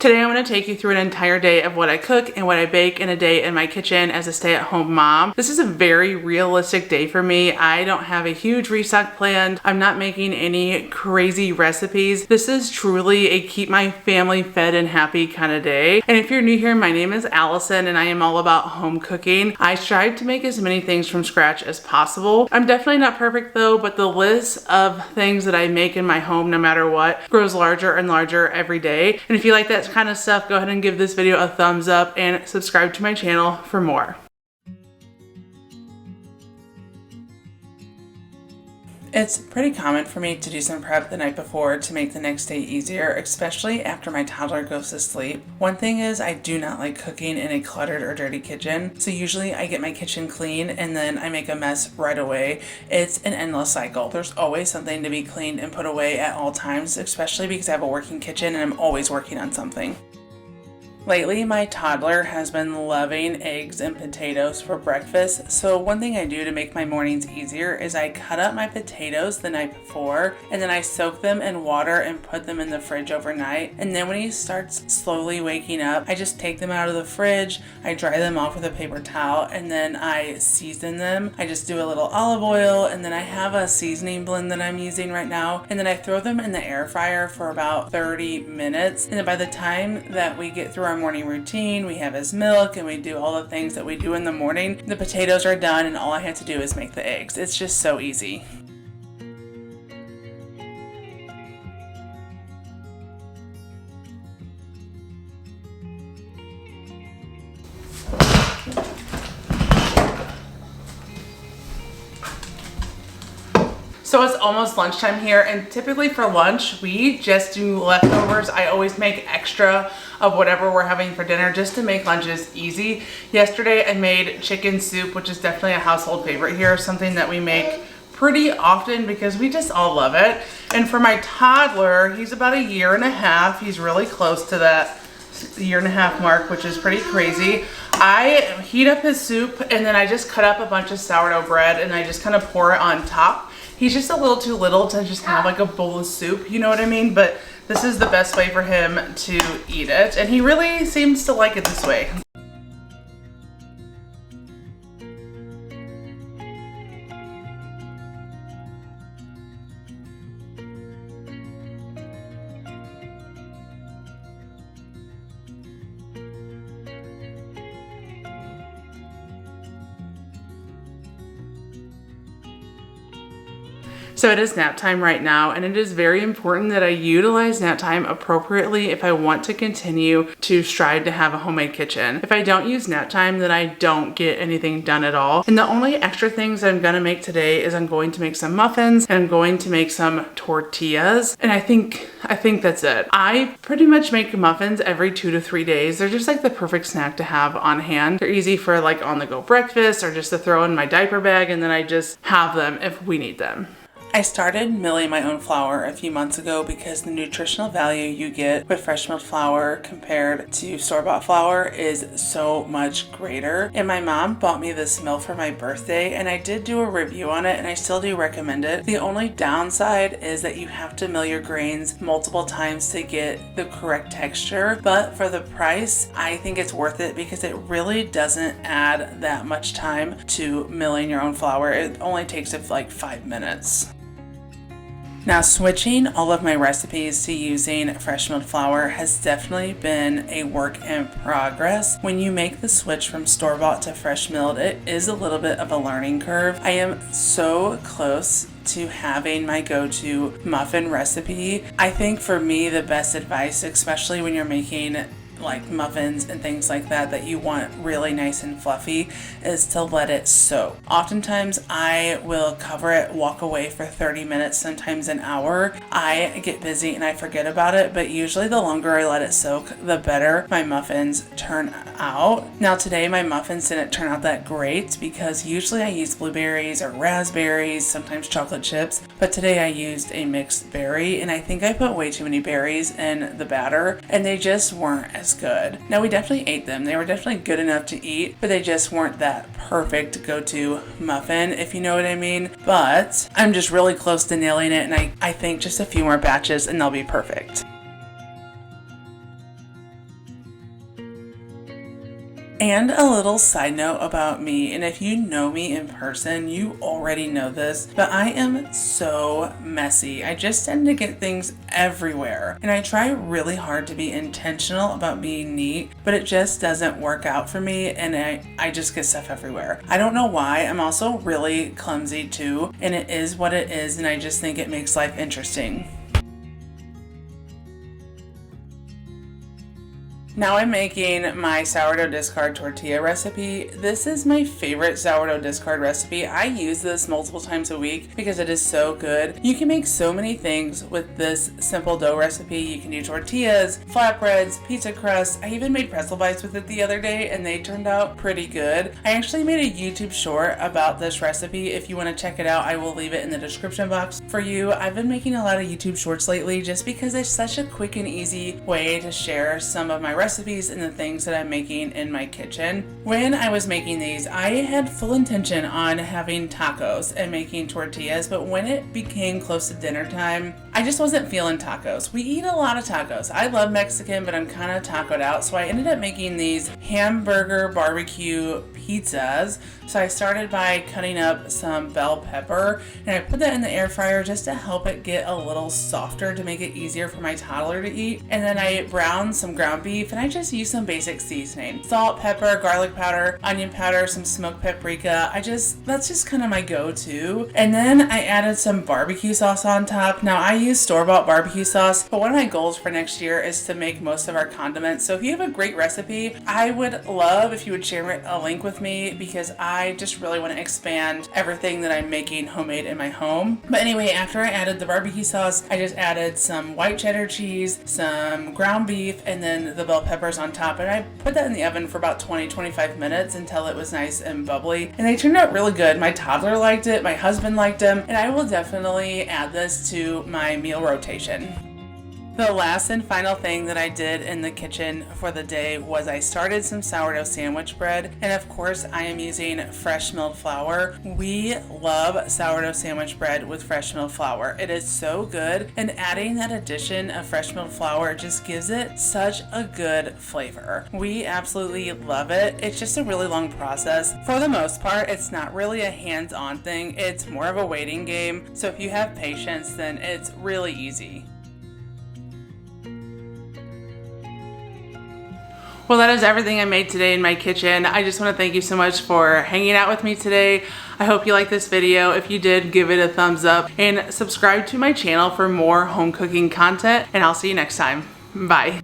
Today I'm going to take you through an entire day of what I cook and what I bake in a day in my kitchen as a stay-at-home mom. This is a very realistic day for me. I don't have a huge restock planned. I'm not making any crazy recipes. This is truly a keep my family fed and happy kind of day. And if you're new here, my name is Allison and I am all about home cooking. I strive to make as many things from scratch as possible. I'm definitely not perfect though, but the list of things that I make in my home, no matter what, grows larger and larger every day. And if you like that kind of stuff, go ahead and give this video a thumbs up and subscribe to my channel for more. It's pretty common for me to do some prep the night before to make the next day easier, especially after my toddler goes to sleep. One thing is I do not like cooking in a cluttered or dirty kitchen, so usually I get my kitchen clean and then I make a mess right away. It's an endless cycle. There's always something to be cleaned and put away at all times, especially because I have a working kitchen and I'm always working on something. Lately, my toddler has been loving eggs and potatoes for breakfast, so one thing I do to make my mornings easier is I cut up my potatoes the night before, and then I soak them in water and put them in the fridge overnight. And then when he starts slowly waking up, I just take them out of the fridge, I dry them off with a paper towel, and then I season them. I just do a little olive oil, and then I have a seasoning blend that I'm using right now, and then I throw them in the air fryer for about 30 minutes. And then by the time that we get through our morning routine, we have his milk and we do all the things that we do in the morning, the potatoes are done and all I have to do is make the eggs. It's just so easy. So it's almost lunchtime here, and typically for lunch we just do leftovers. I always make extra of whatever we're having for dinner just to make lunches easy. Yesterday I made chicken soup, which is definitely a household favorite here, something that we make pretty often because we just all love it. And for my toddler, he's about a year and a half. He's really close to that year and a half mark, which is pretty crazy. I heat up his soup and then I just cut up a bunch of sourdough bread and I just kind of pour it on top. He's just a little too little to just have like a bowl of soup, you know what I mean? But this is the best way for him to eat it. And he really seems to like it this way. So it is nap time right now, and it is very important that I utilize nap time appropriately if I want to continue to strive to have a homemade kitchen. If I don't use nap time, then I don't get anything done at all. And the only extra things I'm gonna make today is I'm going to make some muffins and I'm going to make some tortillas. And I think that's it. I pretty much make muffins every 2 to 3 days. They're just like the perfect snack to have on hand. They're easy for like on the go breakfast or just to throw in my diaper bag, and then I just have them if we need them. I started milling my own flour a few months ago because the nutritional value you get with fresh milled flour compared to store-bought flour is so much greater. And my mom bought me this mill for my birthday, and I did do a review on it and I still do recommend it. The only downside is that you have to mill your grains multiple times to get the correct texture, but for the price, I think it's worth it because it really doesn't add that much time to milling your own flour. It only takes it like 5 minutes. Now, switching all of my recipes to using fresh milled flour has definitely been a work in progress. When you make the switch from store-bought to fresh milled, it is a little bit of a learning curve. I am so close to having my go-to muffin recipe. I think for me, the best advice, especially when you're making like muffins and things like that you want really nice and fluffy, is to let it soak. Oftentimes I will cover it, walk away for 30 minutes, sometimes an hour. I get busy and I forget about it, but usually the longer I let it soak, the better my muffins turn out. Now today my muffins didn't turn out that great because usually I use blueberries or raspberries, sometimes chocolate chips, but today I used a mixed berry, and I think I put way too many berries in the batter and they just weren't as good. Now we definitely ate them. They were definitely good enough to eat, but they just weren't that perfect go-to muffin, if you know what I mean. But I'm just really close to nailing it, and I think just a few more batches and they'll be perfect. And a little side note about me, and if you know me in person, you already know this, but I am so messy. I just tend to get things everywhere, and I try really hard to be intentional about being neat, but it just doesn't work out for me, and I just get stuff everywhere. I don't know why. I'm also really clumsy too, and it is what it is, and I just think it makes life interesting. Now I'm making my sourdough discard tortilla recipe. This is my favorite sourdough discard recipe. I use this multiple times a week because it is so good. You can make so many things with this simple dough recipe. You can do tortillas, flatbreads, pizza crust. I even made pretzel bites with it the other day and they turned out pretty good. I actually made a YouTube short about this recipe. If you want to check it out, I will leave it in the description box for you. I've been making a lot of YouTube shorts lately just because it's such a quick and easy way to share some of my recipes and the things that I'm making in my kitchen. When I was making these, I had full intention on having tacos and making tortillas, but when it became close to dinner time, I just wasn't feeling tacos. We eat a lot of tacos. I love Mexican, but I'm kind of tacoed out, so I ended up making these hamburger barbecue pizzas. So I started by cutting up some bell pepper and I put that in the air fryer just to help it get a little softer to make it easier for my toddler to eat. And then I browned some ground beef and I just used some basic seasoning. Salt, pepper, garlic powder, onion powder, some smoked paprika. That's just kind of my go-to. And then I added some barbecue sauce on top. Now I use store-bought barbecue sauce, but one of my goals for next year is to make most of our condiments. So if you have a great recipe, I would love if you would share a link with me because I just really want to expand everything that I'm making homemade in my home. But anyway, after I added the barbecue sauce, I just added some white cheddar cheese, some ground beef, and then the bell peppers on top. And I put that in the oven for about 20-25 minutes until it was nice and bubbly. And they turned out really good. My toddler liked it, my husband liked them, and I will definitely add this to my meal rotation. The last and final thing that I did in the kitchen for the day was I started some sourdough sandwich bread, and of course I am using fresh milled flour. We love sourdough sandwich bread with fresh milled flour. It is so good, and adding that addition of fresh milled flour just gives it such a good flavor. We absolutely love it. It's just a really long process. For the most part, it's not really a hands-on thing. It's more of a waiting game. So if you have patience, then it's really easy. Well, that is everything I made today in my kitchen. I just want to thank you so much for hanging out with me today. I hope you liked this video. If you did, give it a thumbs up and subscribe to my channel for more home cooking content, and I'll see you next time. Bye.